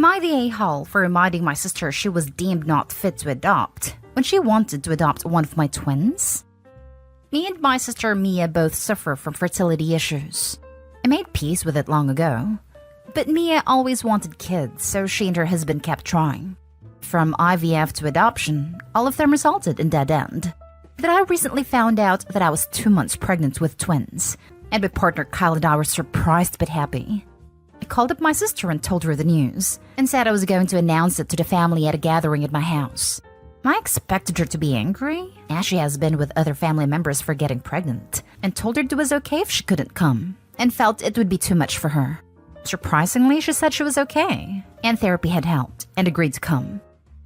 I the a-hole for reminding my sister she was deemed not fit to adopt when she wanted to adopt one of my twins? Me and my sister Mia both suffer from fertility issues. I made peace with it long ago. But Mia always wanted kids, so she and her husband kept trying. From IVF to adoption, all of them resulted in dead end. But I recently found out that I was 2 months pregnant with twins, and my partner Kyle and I were surprised but happy. I called up my sister and told her the news, and said I was going to announce it to the family at a gathering at my house. I expected her to be angry, as she has been with other family members for getting pregnant, and told her it was okay if she couldn't come, and felt it would be too much for her. Surprisingly, she said she was okay, and therapy had helped, and agreed to come.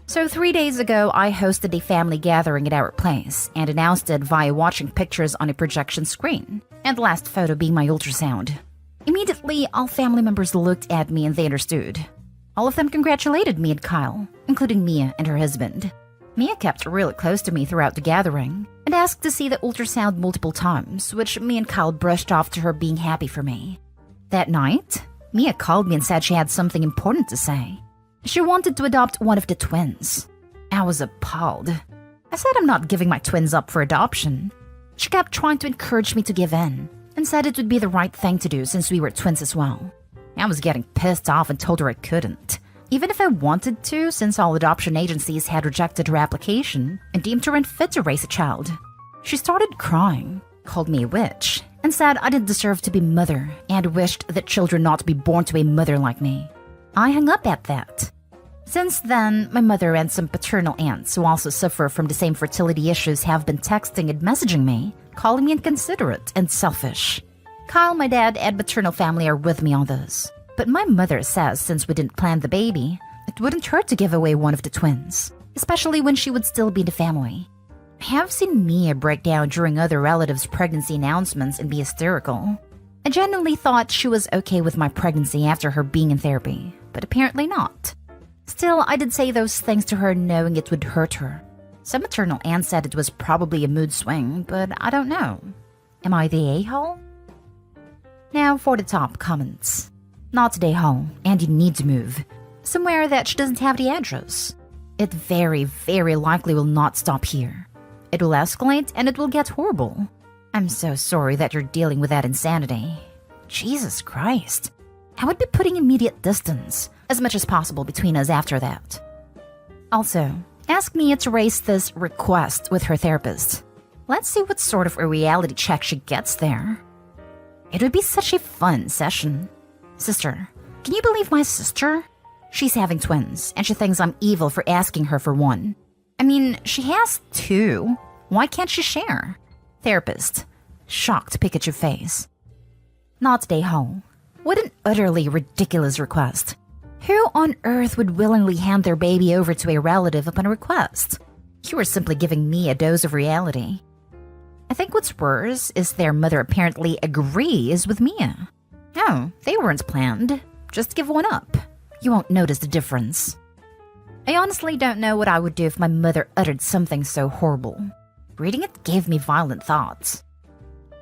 So 3 days ago, I hosted a family gathering at our place, and announced it via watching pictures on a projection screen, and the last photo being my ultrasound. Immediately, all family members looked at me and they understood. All of them congratulated me and Kyle, including Mia and her husband. Mia kept really close to me throughout the gathering, and asked to see the ultrasound multiple times, which me and Kyle brushed off to her being happy for me. That night, Mia called me and said she had something important to say. She wanted to adopt one of the twins. I was appalled. I said I'm not giving my twins up for adoption. She kept trying to encourage me to give in, and said it would be the right thing to do since we were twins as well. I was getting pissed off and told her I couldn't, even if I wanted to, since all adoption agencies had rejected her application and deemed her unfit to raise a child. She started crying, called me a witch, and said I didn't deserve to be mother, and wished that children not be born to a mother like me. I hung up at that. Since then, my mother and some paternal aunts who also suffer from the same fertility issues have been texting and messaging me, calling me inconsiderate and selfish. Kyle, my dad, and maternal family are with me on this. But my mother says since we didn't plan the baby, it wouldn't hurt to give away one of the twins, especially when she would still be in the family. I have seen Mia break down during other relatives' pregnancy announcements and be hysterical. I genuinely thought she was okay with my pregnancy after her being in therapy, but apparently not. Still, I did say those things to her knowing it would hurt her. Some maternal aunt said it was probably a mood swing, but I don't know. Am I the a-hole? Now for the top comments. Not the a-hole, and you need to move. Somewhere that she doesn't have the address. It very, very likely will not stop here. It will escalate and it will get horrible. I'm so sorry that you're dealing with that insanity. Jesus Christ. I would be putting immediate distance, as much as possible between us after that. Also, ask Mia to raise this request with her therapist. Let's see what sort of a reality check she gets there. It would be such a fun session. Sister, can you believe my sister? She's having twins, and she thinks I'm evil for asking her for one. I mean, she has 2. Why can't she share? Therapist, shocked Pikachu face. Not the a-hole. What an utterly ridiculous request. Who on earth would willingly hand their baby over to a relative upon a request? You are simply giving me a dose of reality. I think what's worse is their mother apparently agrees with Mia. No, they weren't planned. Just give one up. You won't notice the difference. I honestly don't know what I would do if my mother uttered something so horrible. Reading it gave me violent thoughts.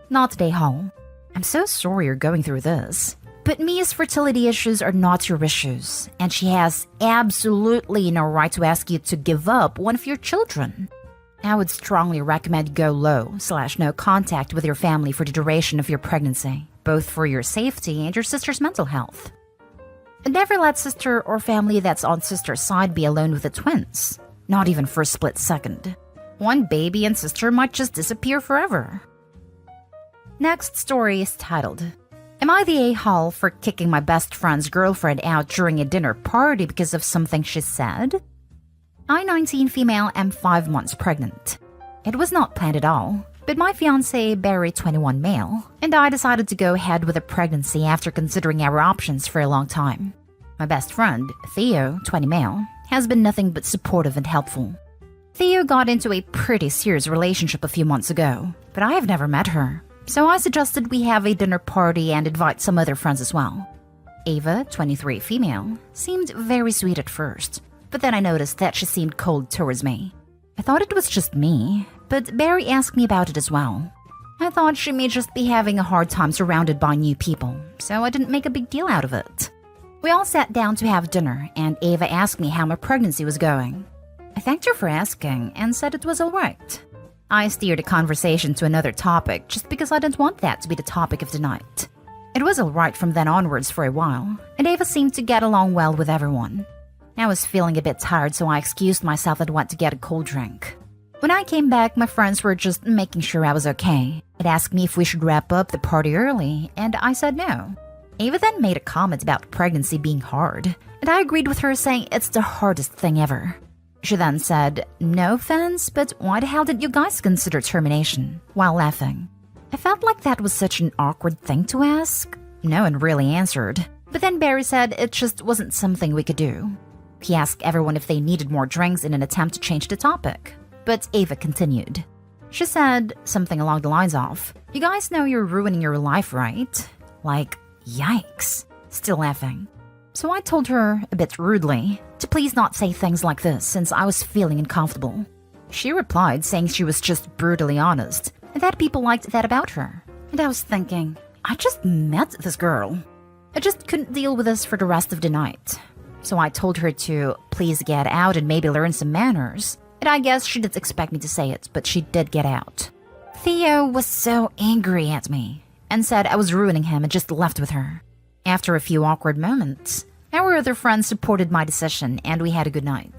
Not the a-hole. I'm so sorry you're going through this. But Mia's fertility issues are not your issues, and she has absolutely no right to ask you to give up one of your children. I would strongly recommend go low/no contact with your family for the duration of your pregnancy, both for your safety and your sister's mental health. And never let sister or family that's on sister's side be alone with the twins, not even for a split second. One baby and sister might just disappear forever. Next story is titled, Am I the a-hole for kicking my best friend's girlfriend out during a dinner party because of something she said? I, 19 female, am 5 months pregnant. It was not planned at all, but my fiancé, Barry, 21 male, and I decided to go ahead with a pregnancy after considering our options for a long time. My best friend, Theo, 20 male, has been nothing but supportive and helpful. Theo got into a pretty serious relationship a few months ago, but I have never met her. So I suggested we have a dinner party and invite some other friends as well. Ava, 23 female, seemed very sweet at first, but then I noticed that she seemed cold towards me. I thought it was just me, but Barry asked me about it as well. I thought she may just be having a hard time surrounded by new people, so I didn't make a big deal out of it. We all sat down to have dinner, and Ava asked me how my pregnancy was going. I thanked her for asking and said it was all right. I steered the conversation to another topic just because I didn't want that to be the topic of the night. It was all right from then onwards for a while, and Ava seemed to get along well with everyone. I was feeling a bit tired, so I excused myself and went to get a cold drink. When I came back, my friends were just making sure I was okay. It asked me if we should wrap up the party early, and I said no. Ava then made a comment about pregnancy being hard, and I agreed with her, saying it's the hardest thing ever. She then said, "No offense, but why the hell did you guys consider termination?" while laughing. I felt like that was such an awkward thing to ask. No one really answered, but then Barry said it just wasn't something we could do. He asked everyone if they needed more drinks in an attempt to change the topic, but Ava continued. She said something along the lines of, "You guys know you're ruining your life, right?" Like, yikes. Still laughing. So I told her, a bit rudely, to please not say things like this since I was feeling uncomfortable. She replied saying she was just brutally honest and that people liked that about her. And I was thinking, I just met this girl. I just couldn't deal with this for the rest of the night. So I told her to please get out and maybe learn some manners. And I guess she didn't expect me to say it, but she did get out. Theo was so angry at me and said I was ruining him and just left with her. After a few awkward moments, our other friends supported my decision and we had a good night.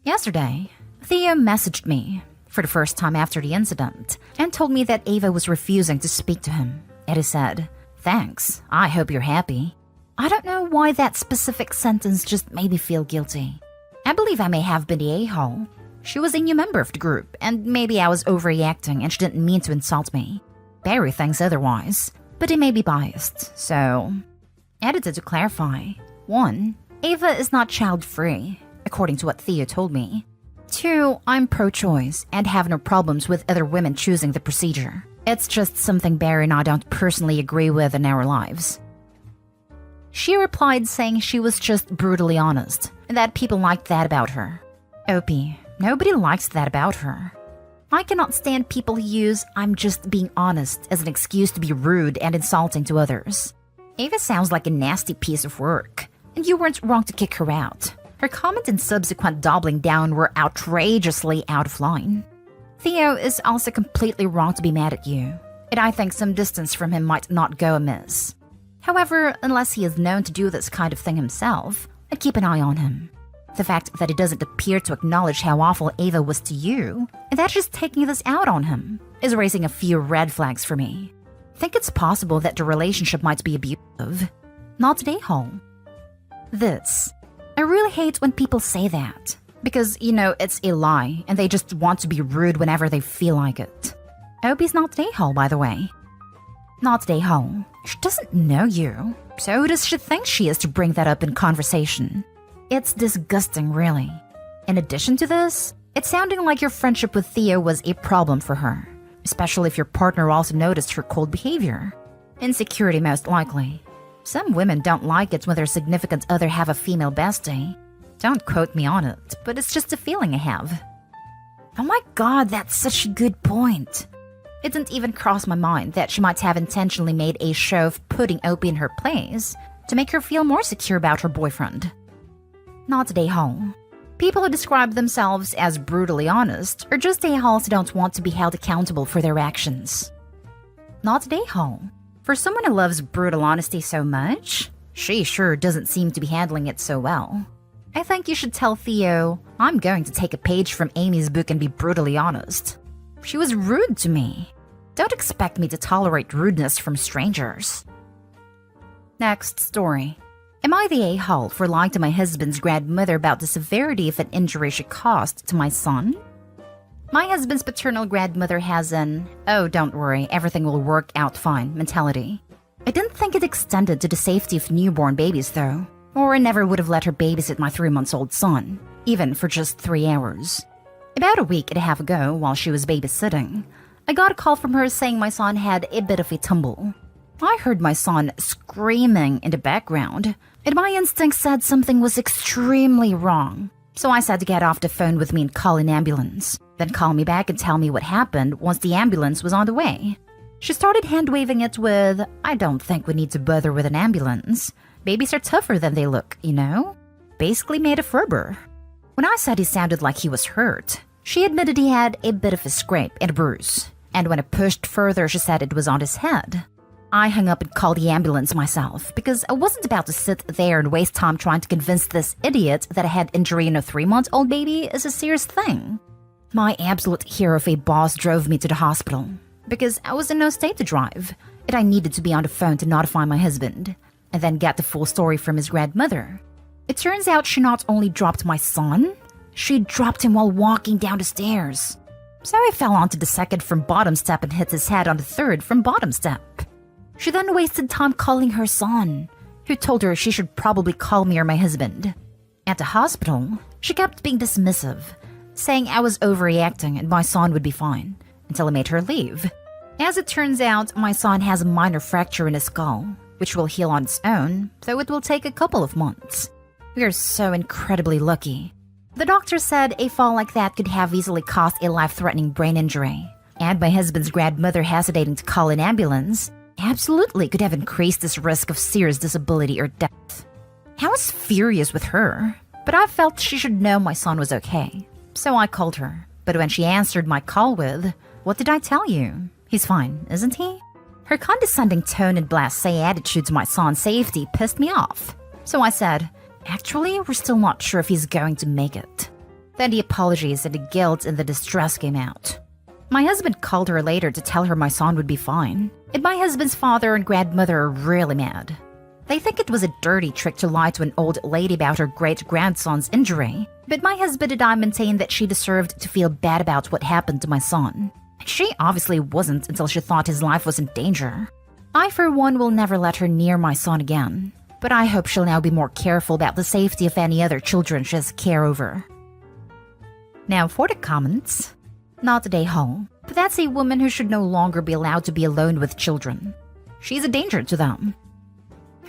Yesterday, Theo messaged me for the first time after the incident and told me that Ava was refusing to speak to him. And he said, "Thanks, I hope you're happy." I don't know why that specific sentence just made me feel guilty. I believe I may have been the a-hole. She was a new member of the group, and maybe I was overreacting and she didn't mean to insult me. Barry thinks otherwise, but he may be biased, so... Edited to clarify. 1. Ava is not child-free, according to what Theo told me. 2. I'm pro-choice and have no problems with other women choosing the procedure. It's just something Barry and I don't personally agree with in our lives. She replied saying she was just brutally honest, and that people liked that about her. Opie, nobody likes that about her. I cannot stand people who use "I'm just being honest" as an excuse to be rude and insulting to others. Ava sounds like a nasty piece of work, and you weren't wrong to kick her out. Her comment and subsequent doubling down were outrageously out of line. Theo is also completely wrong to be mad at you, and I think some distance from him might not go amiss. However, unless he is known to do this kind of thing himself, I'd keep an eye on him. The fact that he doesn't appear to acknowledge how awful Ava was to you, and that she's taking this out on him, is raising a few red flags for me. Think it's possible that the relationship might be abusive. Not at a-hole. This. I really hate when people say that. Because, it's a lie, and they just want to be rude whenever they feel like it. Opie's not at a-hole, by the way. Not at a-hole. She doesn't know you. So who does she think she is to bring that up in conversation? It's disgusting, really. In addition to this, it's sounding like your friendship with Theo was a problem for her. Especially if your partner also noticed her cold behavior. Insecurity, most likely. Some women don't like it when their significant other have a female bestie. Don't quote me on it, but it's just a feeling I have. Oh my god, that's such a good point. It didn't even cross my mind that she might have intentionally made a show of putting Opie in her place to make her feel more secure about her boyfriend. Not at a-hole. People who describe themselves as brutally honest are just a-holes who don't want to be held accountable for their actions. Not at a-hole. For someone who loves brutal honesty so much, she sure doesn't seem to be handling it so well. I think you should tell Theo, I'm going to take a page from Amy's book and be brutally honest. She was rude to me. Don't expect me to tolerate rudeness from strangers. Next story. Am I the a-hole for lying to my husband's grandmother about the severity of an injury she caused to my son? My husband's paternal grandmother has an, "oh, don't worry, everything will work out fine" mentality. I didn't think it extended to the safety of newborn babies, though. Or I never would have let her babysit my 3-month-old son, even for just 3 hours. About a week and a half ago, while she was babysitting, I got a call from her saying my son had a bit of a tumble. I heard my son screaming in the background, and my instinct said something was extremely wrong. So I said to get off the phone with me and call an ambulance, then call me back and tell me what happened once the ambulance was on the way. She started hand-waving it with, "I don't think we need to bother with an ambulance. Babies are tougher than they look, you know? Basically made of rubber. When I said he sounded like he was hurt, she admitted he had a bit of a scrape and a bruise. And when I pushed further, she said it was on his head. I hung up and called the ambulance myself because I wasn't about to sit there and waste time trying to convince this idiot that a head injury in a 3-month-old baby is a serious thing. My absolute hero of a boss drove me to the hospital because I was in no state to drive, and I needed to be on the phone to notify my husband and then get the full story from his grandmother. It turns out she not only dropped my son, she dropped him while walking down the stairs. So I fell onto the second from bottom step and hit his head on the third from bottom step. She then wasted time calling her son, who told her she should probably call me or my husband. At the hospital, she kept being dismissive, saying I was overreacting and my son would be fine, until I made her leave. As it turns out, my son has a minor fracture in his skull, which will heal on its own, though it will take a couple of months. We are so incredibly lucky. The doctor said a fall like that could have easily caused a life-threatening brain injury, and my husband's grandmother hesitating to call an ambulance absolutely could have increased this risk of serious disability or death. I was furious with her, but I felt she should know my son was okay. So I called her, but when she answered my call with, "What did I tell you? He's fine, isn't he?" Her condescending tone and blasé attitude to my son's safety pissed me off. So I said, "Actually, we're still not sure if he's going to make it." Then the apologies and the guilt and the distress came out. My husband called her later to tell her my son would be fine, and my husband's father and grandmother are really mad. They think it was a dirty trick to lie to an old lady about her great-grandson's injury, but my husband and I maintain that she deserved to feel bad about what happened to my son. She obviously wasn't until she thought his life was in danger. I, for one, will never let her near my son again, but I hope she'll now be more careful about the safety of any other children she has care over. Now for the comments. Not today, Hall, but that's a woman who should no longer be allowed to be alone with children. She's a danger to them.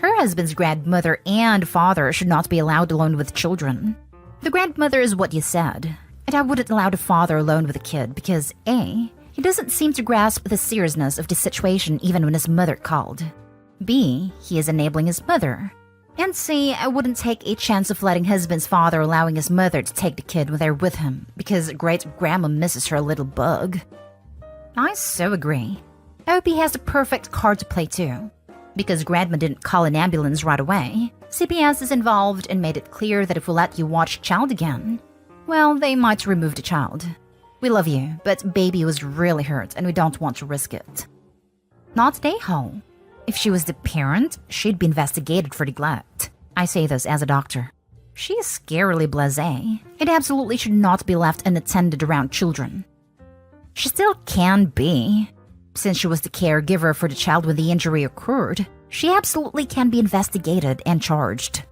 Her husband's grandmother and father should not be allowed alone with children. The grandmother is what you said, and I wouldn't allow the father alone with a kid because A, he doesn't seem to grasp the seriousness of the situation even when his mother called. B, he is enabling his mother. And C, I wouldn't take a chance of letting husband's father allowing his mother to take the kid when they're with him because great-grandma misses her little bug. I so agree. I hope he has the perfect card to play too. Because grandma didn't call an ambulance right away, CPS is involved and made it clear that if we let you watch child again, well, they might remove the child. We love you, but baby was really hurt and we don't want to risk it. Not today, Hall. If she was the parent, she'd be investigated for neglect. I say this as a doctor. She is scarily blasé. It absolutely should not be left unattended around children. She still can be. Since she was the caregiver for the child when the injury occurred, she absolutely can be investigated and charged.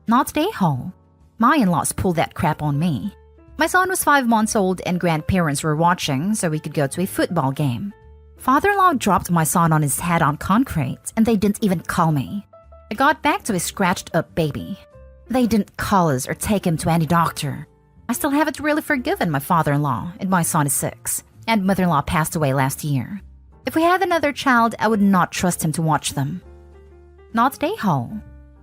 Not today, Hall. My in-laws pulled that crap on me. My son was 5 months old and grandparents were watching so we could go to a football game. Father-in-law dropped my son on his head on concrete, and they didn't even call me. I got back to a scratched-up baby. They didn't call us or take him to any doctor. I still haven't really forgiven my father-in-law, and my son is 6, and mother-in-law passed away last year. If we had another child, I would not trust him to watch them. Not today, Hall.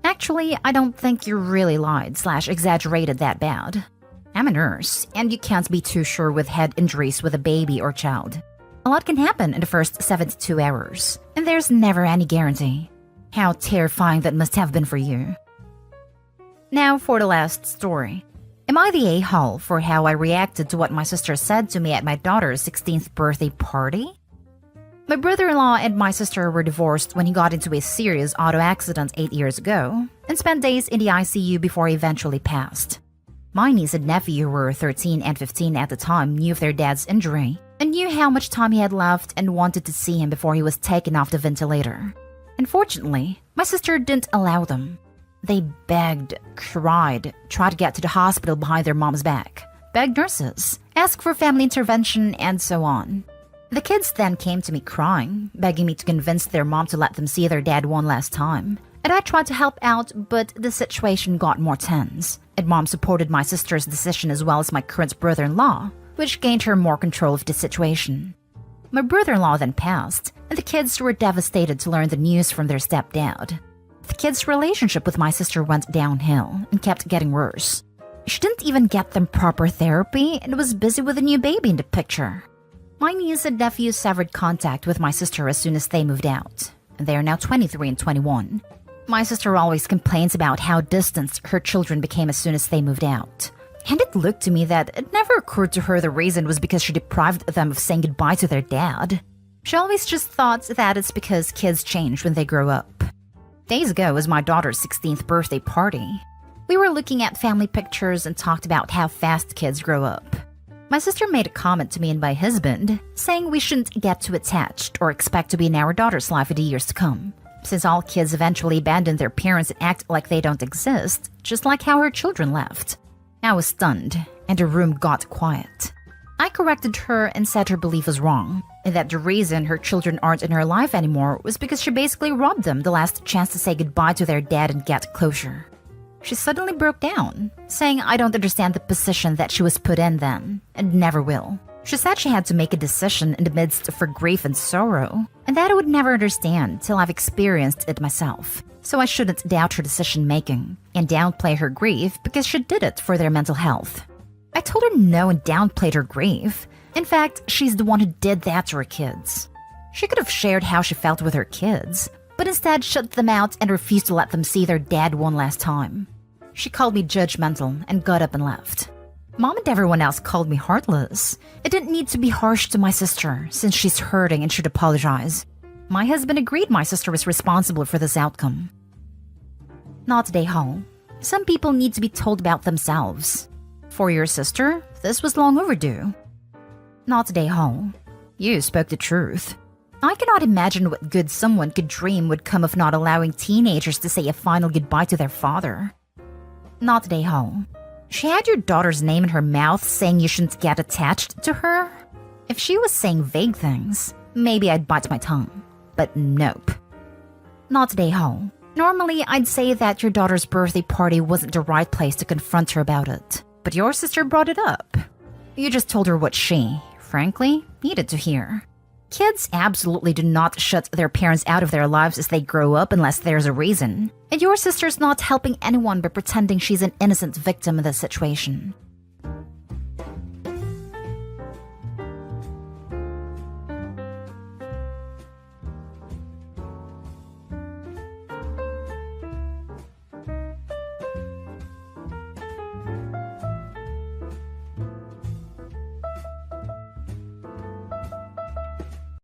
Actually, I don't think you really lied/exaggerated that bad. I'm a nurse, and you can't be too sure with head injuries with a baby or child. A lot can happen in the first 72 hours, and there's never any guarantee. How terrifying that must have been for you. Now for the last story. Am I the a-hole for how I reacted to what my sister said to me at my daughter's 16th birthday party? My brother-in-law and my sister were divorced when he got into a serious auto accident 8 years ago and spent days in the ICU before he eventually passed. My niece and nephew, who were 13 and 15 at the time, knew of their dad's injury and knew how much time he had left and wanted to see him before he was taken off the ventilator. Unfortunately, my sister didn't allow them. They begged, cried, tried to get to the hospital behind their mom's back, begged nurses, asked for family intervention, and so on. The kids then came to me crying, begging me to convince their mom to let them see their dad one last time. And I tried to help out, but the situation got more tense, and mom supported my sister's decision as well as my current brother-in-law, which gained her more control of the situation. My brother-in-law then passed, and the kids were devastated to learn the news from their stepdad. The kid's relationship with my sister went downhill and kept getting worse. She didn't even get them proper therapy and was busy with a new baby in the picture. My niece and nephew severed contact with my sister as soon as they moved out. They are now 23 and 21. My sister always complains about how distant her children became as soon as they moved out. And it looked to me that it never occurred to her the reason was because she deprived them of saying goodbye to their dad. She always just thought that it's because kids change when they grow up. Days ago was my daughter's 16th birthday party. We were looking at family pictures and talked about how fast kids grow up. My sister made a comment to me and my husband, saying we shouldn't get too attached or expect to be in our daughter's life in the years to come, since all kids eventually abandon their parents and act like they don't exist, just like how her children left. I was stunned, and the room got quiet. I corrected her and said her belief was wrong, and that the reason her children aren't in her life anymore was because she basically robbed them the last chance to say goodbye to their dad and get closure. She suddenly broke down, saying I don't understand the position that she was put in then, and never will. She said she had to make a decision in the midst of her grief and sorrow, and that I would never understand till I've experienced it myself. So I shouldn't doubt her decision-making, and downplay her grief because she did it for their mental health. I told her no and downplayed her grief. In fact, she's the one who did that to her kids. She could have shared how she felt with her kids, but instead shut them out and refused to let them see their dad one last time. She called me judgmental and got up and left. Mom and everyone else called me heartless. It didn't need to be harsh to my sister, since she's hurting and should apologize. My husband agreed my sister was responsible for this outcome. Not today, Hall. Some people need to be told about themselves. For your sister, this was long overdue. Not today, Hall. You spoke the truth. I cannot imagine what good someone could dream would come of not allowing teenagers to say a final goodbye to their father. Not today, Hall. She had your daughter's name in her mouth saying you shouldn't get attached to her. If she was saying vague things, maybe I'd bite my tongue. But nope. Not today, Hall. Normally, I'd say that your daughter's birthday party wasn't the right place to confront her about it. But your sister brought it up. You just told her what she, frankly, needed to hear. Kids absolutely do not shut their parents out of their lives as they grow up unless there's a reason. And your sister's not helping anyone by pretending she's an innocent victim in this situation.